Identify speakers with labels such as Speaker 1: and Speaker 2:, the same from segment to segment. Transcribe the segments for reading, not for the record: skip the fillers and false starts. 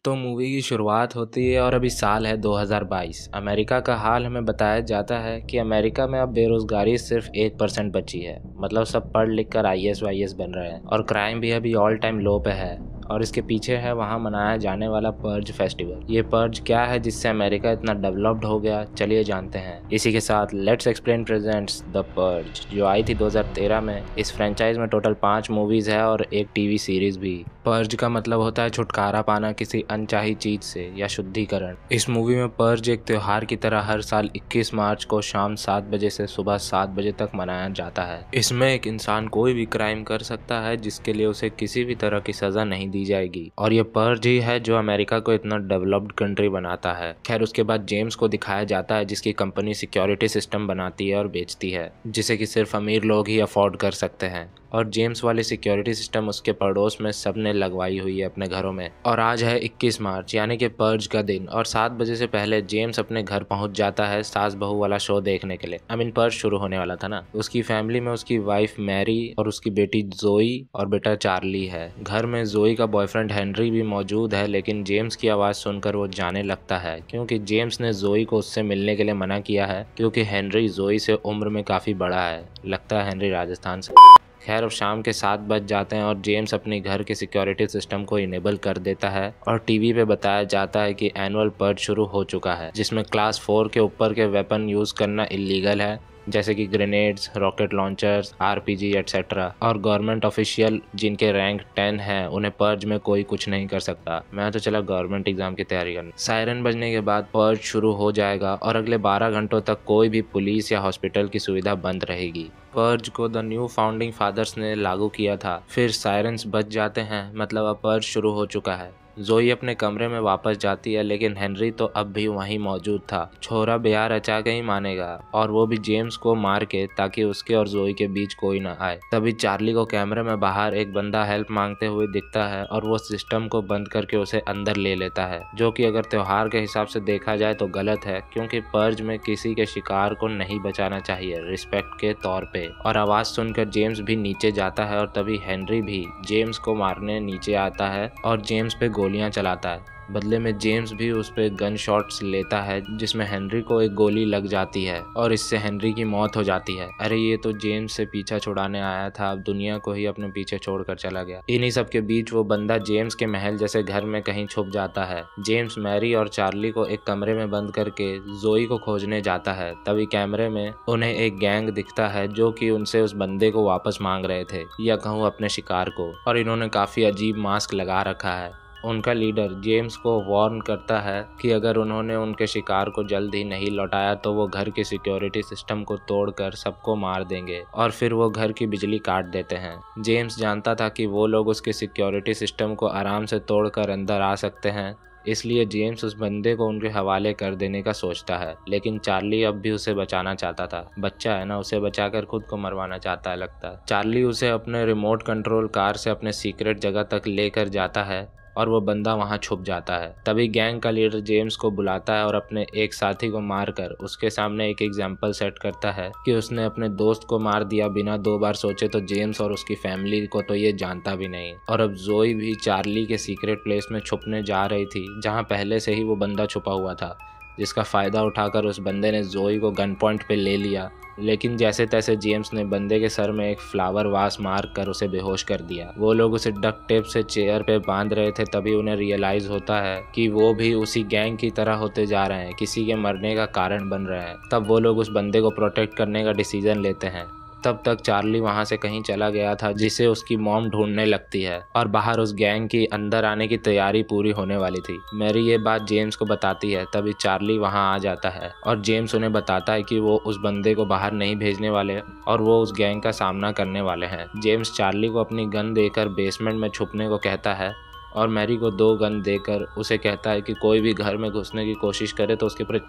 Speaker 1: तो मूवी की शुरुआत होती है और अभी साल है 2022। अमेरिका का हाल हमें बताया जाता है कि अमेरिका में अब बेरोजगारी सिर्फ 1% बची है। मतलब सब पढ़ लिख कर आईएएस वाईएएस बन रहे हैं और क्राइम भी अभी ऑल टाइम लो पे है। और इसके पीछे है वहाँ मनाया जाने वाला पर्ज फेस्टिवल। ये पर्ज क्या है जिससे अमेरिका इतना डेवलप्ड हो गया, चलिए जानते हैं। इसी के साथ let's explain presents the purge, जो आई थी 2013 में। इस फ्रेंचाइज में टोटल 5 मूवीज है और एक टीवी सीरीज भी। पर्ज का मतलब होता है छुटकारा पाना किसी अनचाही चीज से या शुद्धिकरण। इस मूवी में पर्ज एक त्योहार की तरह हर साल 21 मार्च को शाम 7 बजे से सुबह 7 बजे तक मनाया जाता है। इसमें एक इंसान कोई भी क्राइम कर सकता है जिसके लिए उसे किसी भी तरह की सजा नहीं दी जाएगी। और ये पर्ज ही है जो अमेरिका को इतना डेवलप्ड कंट्री बनाता है। खैर, उसके बाद जेम्स को दिखाया जाता है जिसकी कंपनी सिक्योरिटी सिस्टम बनाती है और बेचती है, जिसे कि सिर्फ अमीर लोग ही अफोर्ड कर सकते हैं। और जेम्स वाली सिक्योरिटी सिस्टम उसके पड़ोस में सबने लगवाई हुई है अपने घरों में। और आज है 21 मार्च यानी कि पर्ज का दिन, और 7 बजे से पहले जेम्स अपने घर पहुंच जाता है सास बहू वाला शो देखने के लिए। पर्ज शुरू होने वाला था ना। उसकी फैमिली में उसकी वाइफ मैरी और उसकी बेटी जोई और बेटा चार्ली है। घर में जोई का बॉयफ्रेंड हेनरी भी मौजूद है, लेकिन जेम्स की आवाज़ सुनकर वो जाने लगता है क्योंकि जेम्स ने जोई को उससे मिलने के लिए मना किया है क्योंकि हेनरी जोई से उम्र में काफ़ी बड़ा है। लगता है हेनरी राजस्थान से। खैर, अब शाम के 7 बज जाते हैं और जेम्स अपने घर के सिक्योरिटी सिस्टम को इनेबल कर देता है और टीवी पे बताया जाता है कि एनुअल पर्ज शुरू हो चुका है, जिसमें क्लास 4 के ऊपर के वेपन यूज करना इलीगल है, जैसे कि grenades, rocket launchers, RPG etcetera. और गवर्नमेंट ऑफिशियल जिनके रैंक 10 है उन्हें पर्ज में कोई कुछ नहीं कर सकता। मैं तो चला गवर्नमेंट एग्जाम की तैयारी करने। सायरन बजने के बाद पर्ज शुरू हो जाएगा और अगले 12 घंटों तक कोई भी पुलिस या हॉस्पिटल की सुविधा बंद रहेगी। पर्ज को द न्यू फाउंडिंग फादर्स ने लागू किया था। फिर सायरन्स बज जाते हैं, मतलब अब पर्ज शुरू हो चुका है। जोई अपने कमरे में वापस जाती है, लेकिन हेनरी तो अब भी वहीं मौजूद था। छोरा ब्याह रचा के ही मानेगा, और वो भी जेम्स को मार के, ताकि उसके और जोई के बीच कोई ना आए। तभी चार्ली को कैमरे में बाहर एक बंदा हेल्प मांगते हुए दिखता है और वो सिस्टम को बंद करके उसे अंदर ले लेता है, जो कि अगर त्योहार के हिसाब से देखा जाए तो गलत है, क्योंकि पर्ज में किसी के शिकार को नहीं बचाना चाहिए रिस्पेक्ट के तौर पे। और आवाज सुनकर जेम्स भी नीचे जाता है और तभी हेनरी भी जेम्स को मारने नीचे आता है और जेम्स पे गोलियां चलाता है। बदले में जेम्स भी उस पे गन शॉट्स लेता है, जिसमें हेनरी को एक गोली लग जाती है और इससे हेनरी की मौत हो जाती है। अरे ये तो जेम्स से पीछा छुड़ाने आया था, अब दुनिया को ही अपने पीछे छोड़कर चला गया। इन्हीं सब के बीच वो बंदा जेम्स के महल जैसे घर में कहीं छुप जाता है। जेम्स मैरी और चार्ली को एक कमरे में बंद करके जोई को खोजने जाता है। तभी कैमरे में उन्हें एक गैंग दिखता है जो कि उनसे उस बंदे को वापस मांग रहे थे, या कहूँ अपने शिकार को। और इन्होंने काफी अजीब मास्क लगा रखा है। उनका लीडर जेम्स को वार्न करता है कि अगर उन्होंने उनके शिकार को जल्द ही नहीं लौटाया तो वो घर के सिक्योरिटी सिस्टम को तोड़कर सबको मार देंगे और फिर वो घर की बिजली काट देते हैं। जेम्स जानता था कि वो लोग उसके सिक्योरिटी सिस्टम को आराम से तोड़कर अंदर आ सकते हैं, इसलिए जेम्स उस बंदे को उनके हवाले कर देने का सोचता है। लेकिन चार्ली अब भी उसे बचाना चाहता था। बच्चा है ना, उसे बचाकर खुद को मरवाना चाहता है लगता है। चार्ली उसे अपने रिमोट कंट्रोल कार से अपने सीक्रेट जगह तक लेकर जाता है और वो बंदा वहां छुप जाता है। तभी गैंग का लीडर जेम्स को बुलाता है और अपने एक साथी को मारकर उसके सामने एक एग्जाम्पल सेट करता है कि उसने अपने दोस्त को मार दिया बिना 2 बार सोचे, तो जेम्स और उसकी फैमिली को तो ये जानता भी नहीं। और अब जोई भी चार्ली के सीक्रेट प्लेस में छुपने जा रही थी, जहाँ पहले से ही वो बंदा छुपा हुआ था, जिसका फायदा उठाकर उस बंदे ने जोई को गन पॉइंट पे ले लिया। लेकिन जैसे तैसे जेम्स ने बंदे के सर में एक फ्लावर वास मार कर उसे बेहोश कर दिया। वो लोग उसे डक्ट टेप से चेयर पे बांध रहे थे, तभी उन्हें रियलाइज होता है कि वो भी उसी गैंग की तरह होते जा रहे हैं, किसी के मरने का कारण बन रहे हैं। तब वो लोग उस बंदे को प्रोटेक्ट करने का डिसीजन लेते हैं। तब तक चार्ली वहां से कहीं चला गया था, जिसे उसकी मॉम ढूंढने लगती है और बाहर उस गैंग की अंदर आने की तैयारी पूरी होने वाली थी। मैरी ये बात जेम्स को बताती है, तभी चार्ली वहां आ जाता है और जेम्स उन्हें बताता है कि वो उस बंदे को बाहर नहीं भेजने वाले और वो उस गैंग का सामना करने वाले हैं। जेम्स चार्ली को अपनी गन देकर बेसमेंट में छुपने को कहता है और मैरी को 2 गन देकर उसे कहता है कि कोई भी घर में घुसने की कोशिश करे तो उसके ऊपर।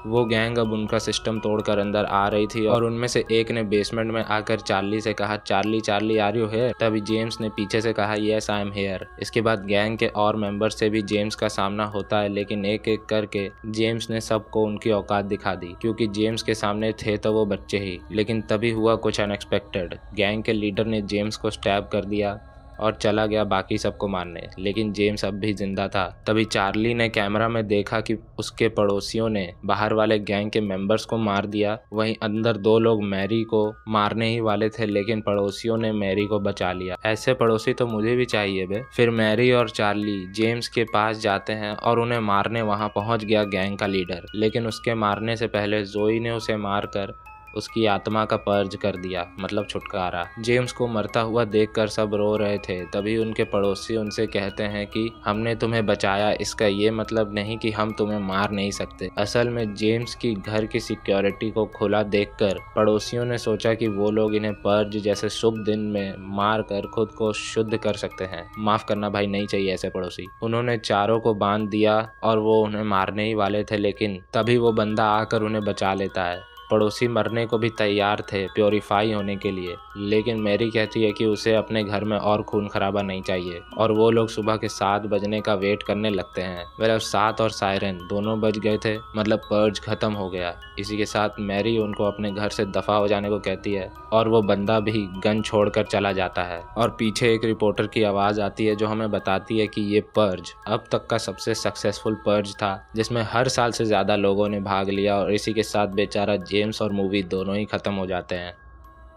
Speaker 1: वो गैंग अब उनका सिस्टम तोड़कर अंदर आ रही थी और उनमें से एक ने बेसमेंट में आकर चार्ली से कहा, Charlie Charlie are you here? तभी जेम्स ने पीछे से कहा, यस आई एम हियर। इसके बाद गैंग के और मेंबर्स से भी जेम्स का सामना होता है, लेकिन एक एक करके जेम्स ने सबको उनकी औकात दिखा दी, क्योंकि जेम्स के सामने थे तो वो बच्चे ही। लेकिन तभी हुआ कुछ अनएक्सपेक्टेड। गैंग के लीडर ने जेम्स को स्टैब कर दिया और चला गया बाकी सबको मारने, लेकिन जेम्स अब भी जिंदा था। तभी चार्ली ने कैमरा में देखा कि उसके पड़ोसियों ने बाहर वाले गैंग के मेंबर्स को मार दिया। वहीं अंदर 2 लोग मैरी को मारने ही वाले थे, लेकिन पड़ोसियों ने मैरी को बचा लिया। ऐसे पड़ोसी तो मुझे भी चाहिए बे। फिर मैरी और चार्ली जेम्स के पास जाते हैं और उन्हें मारने वहां पहुंच गया गैंग का लीडर, लेकिन उसके मारने से पहले जोई ने उसे मारकर उसकी आत्मा का पर्ज कर दिया, मतलब छुटकारा। जेम्स को मरता हुआ देखकर सब रो रहे थे। तभी उनके पड़ोसी उनसे कहते हैं कि हमने तुम्हें बचाया, इसका ये मतलब नहीं कि हम तुम्हें मार नहीं सकते। असल में जेम्स की घर की सिक्योरिटी को खुला देखकर पड़ोसियों ने सोचा कि वो लोग इन्हें पर्ज जैसे शुभ दिन में मार कर खुद को शुद्ध कर सकते हैं। माफ करना भाई, नहीं चाहिए ऐसे पड़ोसी। उन्होंने चारों को बांध दिया और वो उन्हें मारने ही वाले थे, लेकिन तभी वो बंदा आकर उन्हें बचा लेता है। पड़ोसी मरने को भी तैयार थे प्योरीफाई होने के लिए, लेकिन मैरी कहती है कि उसे अपने घर में और खून खराबा नहीं चाहिए और वो लोग सुबह के 7 बजने का वेट करने लगते हैं। वेल 7 और सायरन दोनों बज गए थे, मतलब पर्ज खत्म हो गया। इसी के साथ मैरी उनको अपने घर से दफा हो जाने को कहती है और वो बंदा भी गन छोड़कर चला जाता है। और पीछे एक रिपोर्टर की आवाज आती है जो हमें बताती है कि ये पर्ज अब तक का सबसे सक्सेसफुल पर्ज था, जिसमें हर साल से ज्यादा लोगों ने भाग लिया और इसी के साथ बेचारा जेम्स और मूवी दोनों ही खत्म हो जाते हैं।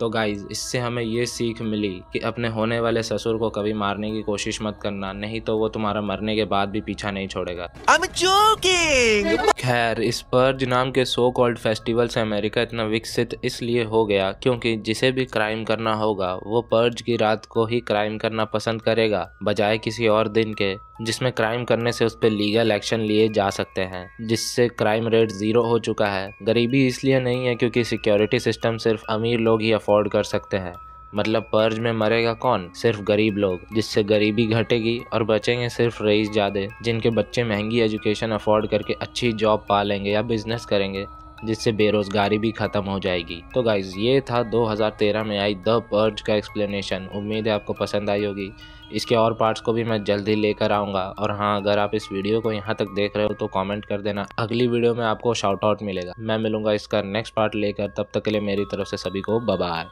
Speaker 1: तो गाइज, इससे हमें ये सीख मिली कि अपने होने वाले ससुर को कभी मारने की कोशिश मत करना, नहीं तो वो तुम्हारा मरने के बाद भी पीछा नहीं छोड़ेगा। I'm joking! खैर, इस पर्ज नाम के सो कॉल्ड फेस्टिवल से अमेरिका इतना विकसित इसलिए हो गया क्योंकि जिसे भी क्राइम करना होगा वो पर्ज की रात को ही क्राइम करना पसंद करेगा, बजाय किसी और दिन के जिसमें क्राइम करने से उस पर लीगल एक्शन लिए जा सकते हैं, जिससे क्राइम रेट 0 हो चुका है। गरीबी इसलिए नहीं है क्योंकि सिक्योरिटी सिस्टम सिर्फ अमीर लोग ही अफोर्ड कर सकते हैं, मतलब पर्ज में मरेगा कौन? सिर्फ गरीब लोग, जिससे गरीबी घटेगी और बचेंगे सिर्फ रईस ज़्यादे, जिनके बच्चे महंगी एजुकेशन अफोर्ड करके अच्छी जॉब पा लेंगे या बिजनेस करेंगे, जिससे बेरोजगारी भी खत्म हो जाएगी। तो गाइज, ये था 2013 में आई द पर्ज का एक्सप्लेनेशन। उम्मीद है आपको पसंद आई होगी। इसके और पार्ट्स को भी मैं जल्दी लेकर आऊँगा। और हाँ, अगर आप इस वीडियो को यहाँ तक देख रहे हो तो कमेंट कर देना, अगली वीडियो में आपको शाउट आउट मिलेगा। मैं मिलूंगा इसका नेक्स्ट पार्ट लेकर, तब तक के लिए मेरी तरफ से सभी को बाय बाय।